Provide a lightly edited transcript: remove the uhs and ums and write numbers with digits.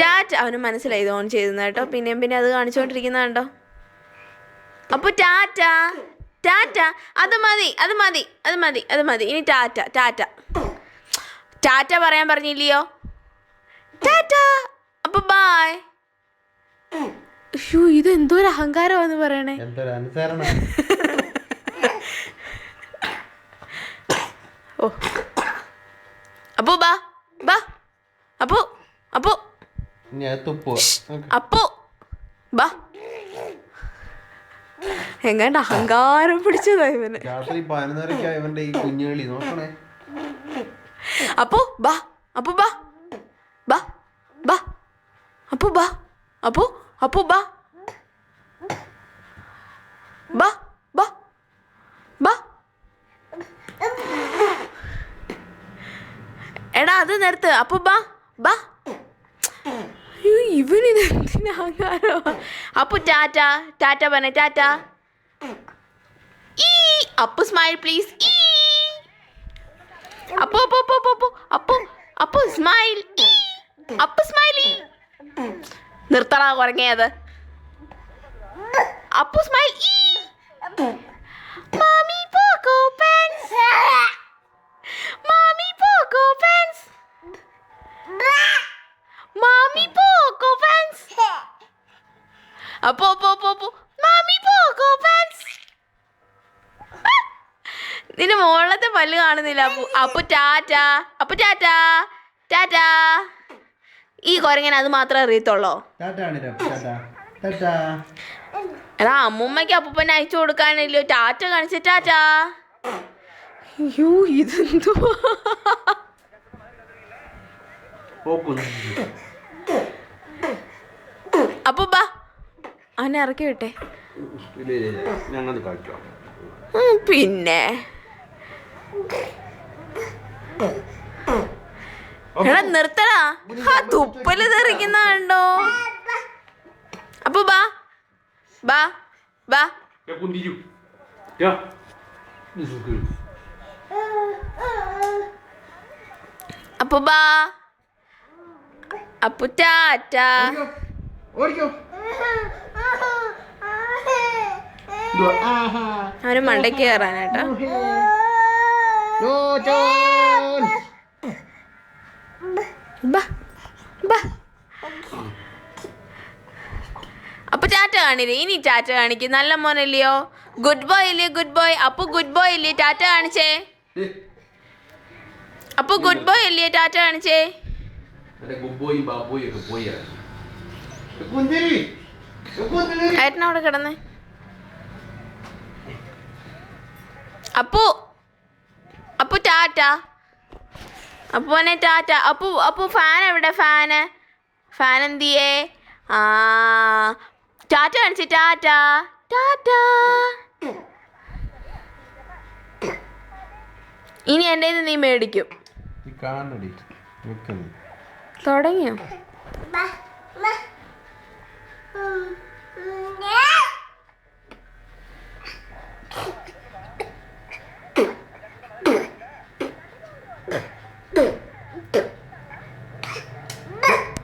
ടാറ്റ. അവന് മനസ്സിലായി ഇത് ഓൺ ചെയ്തെന്ന് കേട്ടോ. പിന്നെയും പിന്നെ അത് കാണിച്ചോണ്ടിരിക്കുന്ന കണ്ടോ. അപ്പൊ ടാറ്റ ടാറ്റ. അത് മതി അത് മതി അത് മതി അത് മതി. ഇനി ടാറ്റ ടാറ്റ ടാറ്റ പറയാൻ പറഞ്ഞില്ലയോ. ടാറ്റ. അപ്പൊ ബായ്. അയ്യോ ഇത് എന്തോ ഒരു അഹങ്കാരമാന്ന് പറയണേ. ഓ അപ്പോ ബാ ബാ. അപ്പോ അപ്പോ അപ്പോ ബാ. എങ്ങാണ്ട് അഹങ്കാരം പിടിച്ചതാ ഇവന്. അപ്പോ ബാ അപ്പോ ബാ ബാ ബാ. അപ്പോ ബാ അപ്പോ അപ്പോ ബാ ബാ ബാ ബാ. എടാ അത് നിർത്ത്. അപ്പോ ബാ ബാ. ഇവനിത് എന്തിനാ അഹങ്കാരോ. അപ്പോ ടാറ്റ ടാറ്റ പറഞ്ഞ ടാറ്റ. ഈ അപ്പു സ്മൈൽ പ്ലീസ്. ഈ അപ്പോ അപ്പോ അപ്പോ അപ്പോ അപ്പോ അപ്പോ സ്മൈൽ. അപ്പു സ്മൈലി. നിർത്തടാ കുറങ്ങിയത്. അപ്പു സ്മൈൽ. മാമി പോക്കോ പാൻസ്. മാമി പോക്കോ പാൻസ്. മാമി പോക്കോ പാൻസ്. അപ്പോ അപ്പോ അപ്പോ അപ്പോ മാമി പോക്കോ പാൻസ്. നിന്റെ മോളത്തെ പല്ല് കാണുന്നില്ല. അപ്പു അപ്പു ടാറ്റ. അപ്പു ടാറ്റ ടാറ്റ. ഈ കൊരങ്ങനെ അത് മാത്രമേ അറിയത്തുള്ളൂ. എടാ അമ്മൂമ്മയ്ക്ക് അപ്പൂപ്പനെ അയച്ചു കൊടുക്കാനല്ലോ ടാറ്റ കാണിച്ച ടാറ്റ. അയ്യോ ഇതെന്തോ. അപ്പു ബാ. അവനെ ഇറക്കി വിട്ടെ. പിന്നെ എടാ നിർത്തടാ. ആ തുപ്പല് തെറിക്കുന്ന കണ്ടോ. അപ്പൊ ബാ ബാ ബാ. അപ്പൊ ബാ. അപ്പു ടാറ്റ. അവന് മണ്ടയ്ക്ക് കയറാനാട്ടോ. അപ്പൊ ടാറ്റ കാണില്ലേ. ഇനി ടാറ്റ കാണിക്കും. നല്ല മോനല്ലയോ. ഗുഡ് ബോയ് ഇല്ലേ. Good boy. അപ്പൊ ഗുഡ് ബോയ് ഇല്ലേ. ടാറ്റ കാണിച്ചേ. അപ്പൊ ഗുഡ് ബോയ് ഇല്ലേ. ടാറ്റ കാണിച്ചേ. ഏട്ടനവിടെ കിടന്നേ. അപ്പു അപ്പു ടാറ്റ. അപ്പുനെ ടാറ്റ. അപ്പു അപ്പു ഫാൻ എവിടെ. ഫാൻ എന്തിയേ. ആ ടാറ്റ കാണിച്ചു. ടാറ്റ ടാറ്റ. ഇനി എൻ്റെ നീ മേടിക്കും. തുടങ്ങിയോ.